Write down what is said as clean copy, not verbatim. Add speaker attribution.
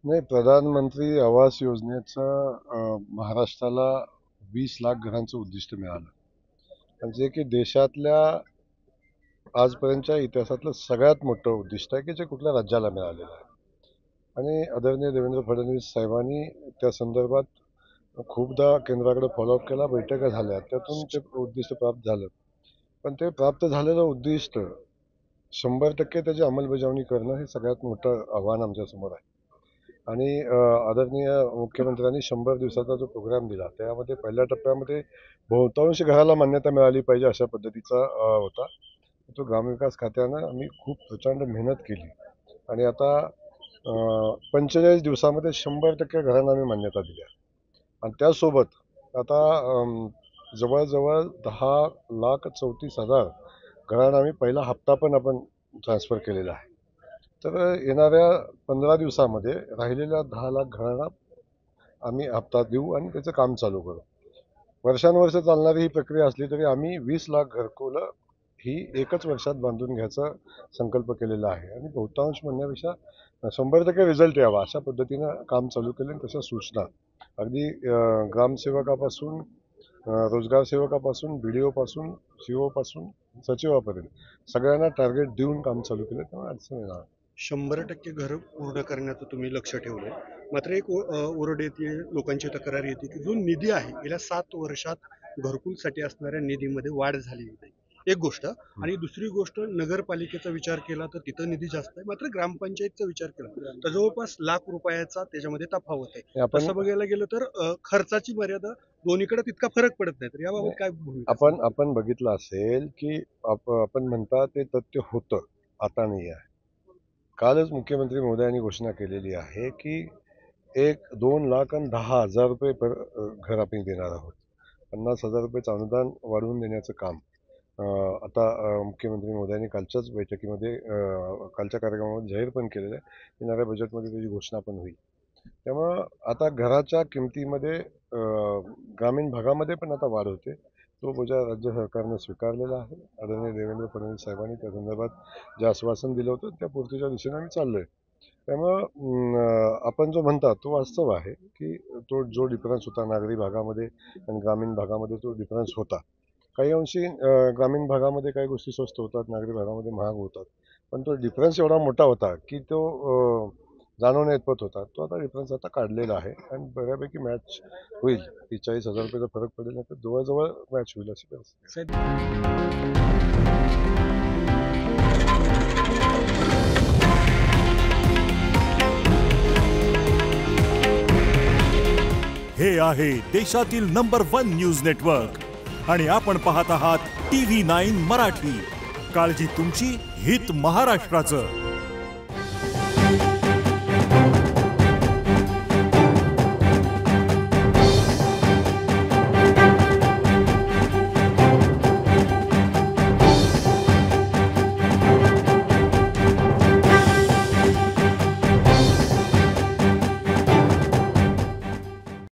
Speaker 1: नाही, प्रधानमंत्री आवास योजनेचा महाराष्ट्राला 20 लाख घरांचं उद्दिष्ट मिळालं. म्हणजे की देशातल्या आजपर्यंतच्या इतिहासातलं सगळ्यात मोठं उद्दिष्ट आहे की जे कुठल्या राज्याला मिळालेलं आहे. आणि आदरणीय देवेंद्र फडणवीस साहेबांनी त्या संदर्भात खूपदा केंद्राकडे फॉलोअप केला, बैठका झाल्या, त्यातून ते उद्दिष्ट प्राप्त झालं. पण ते प्राप्त झालेलं उद्दिष्ट 100% त्याची अंमलबजावणी करणं हे सगळ्यात मोठं आव्हान आमच्यासमोर आहे. आणि आदरणीय मुख्यमंत्र्यांनी 100 दिवसाचा जो प्रोग्राम दिला त्यामध्ये पहिल्या टप्प्यामध्ये बहुतांश घराला मान्यता मिळाली पाहिजे अशा पद्धतीचा होता. तो ग्रामविकास खात्यानं आम्ही खूप प्रचंड मेहनत केली आणि आता 45 दिवसामध्ये 100% घरांना आम्ही मान्यता दिल्या. आणि त्यासोबत आता जवळजवळ 10,34,000 घरांना आम्ही पहिला हप्ता पण आपण ट्रान्सफर केलेला आहे. तर येणाऱ्या 15 दिवसामध्ये राहिलेल्या 10 लाख घरांना आम्ही हप्ता देऊ आणि त्याचं काम चालू करू. वर्षानुवर्ष चालणारी ही प्रक्रिया असली तरी आम्ही 20 लाख घरकुलं ही एकच वर्षात बांधून घ्यायचा संकल्प केलेला आहे आणि बहुतांश म्हणण्यापेक्षा 100% रिझल्ट यावा अशा पद्धतीनं काम चालू केलं आणि तशा सूचना अगदी ग्रामसेवकापासून रोजगार सेवकापासून BDO पासून CO पासून सचिवापर्यंत सगळ्यांना टार्गेट देऊन काम चालू केलं, त्यामुळे अडचण येणार.
Speaker 2: 100% घर पूर्ण करण्याचं तुम्ही लक्ष ठेवलंय. मात्र एक ओरड येते, लोकांची तक्रार येते की जो निधी आहे गेल्या 7 वर्षात घरकुलसाठी असणाऱ्या निधीमध्ये वाढ झालेली नाही. एक गोष्ट. आणि दुसरी गोष्ट, नगरपालिकेचा विचार केला तर तिथं निधी जास्त आहे, मात्र ग्रामपंचायतचा विचार केला तर जवळपास लाख रुपयाचा त्याच्यामध्ये तफावत आहे. तसं बघायला गेलं तर खर्चाची मर्यादा दोन्हीकडे तितका फरक पडत नाही. तर याबाबत काय भूमिका?
Speaker 1: आपण बघितलं असेल की आपण म्हणता ते तथ्य होतं, आता नाही आहे. कालच मुख्यमंत्री महोदयांनी घोषणा केलेली आहे की 1,02,10,000 रुपये पर घर आपण देणार आहोत. 50,000 रुपयेचं अनुदान वाढवून देण्याचं काम आता मुख्यमंत्री महोदयांनी कालच्याच बैठकीमध्ये कालच्या कार्यक्रमामध्ये जाहीर पण केलेलं आहे. येणाऱ्या बजेटमध्ये त्याची घोषणा पण होईल. त्यामुळं आता घराच्या किमतीमध्ये ग्रामीण भागामध्ये पण आता वाढ होते. तो बोजा राज्य सरकारनं स्वीकारलेला आहे. आदरणीय देवेंद्र फडणवीस साहेबांनी त्या संदर्भात जे आश्वासन दिलं होतं त्या पूर्तीच्या दिशेने आम्ही चाललोय. त्यामुळं आपण जो म्हणता तो वास्तव आहे की तो जो डिफरन्स होता नागरी भागामध्ये आणि ग्रामीण भागामध्ये तो डिफरन्स होता. काही अंशी ग्रामीण भागामध्ये काही गोष्टी स्वस्त होतात, नागरी भागामध्ये महाग होतात. पण तो डिफरन्स एवढा मोठा होता की तो जाणवण्या इतपत होता. तो आता डिफरन्स आता काढलेला आहे आणि बऱ्यापैकी मॅच होईल. 40,000 रुपयाचा फरक पडेल, तर जवळजवळ मॅच होईल अशी परिस्थिती.
Speaker 3: हे आहे देशातील नंबर 1 न्यूज नेटवर्क आणि आपण पाहत आहात TV9 मराठी. काळजी तुमची, हित महाराष्ट्राचं.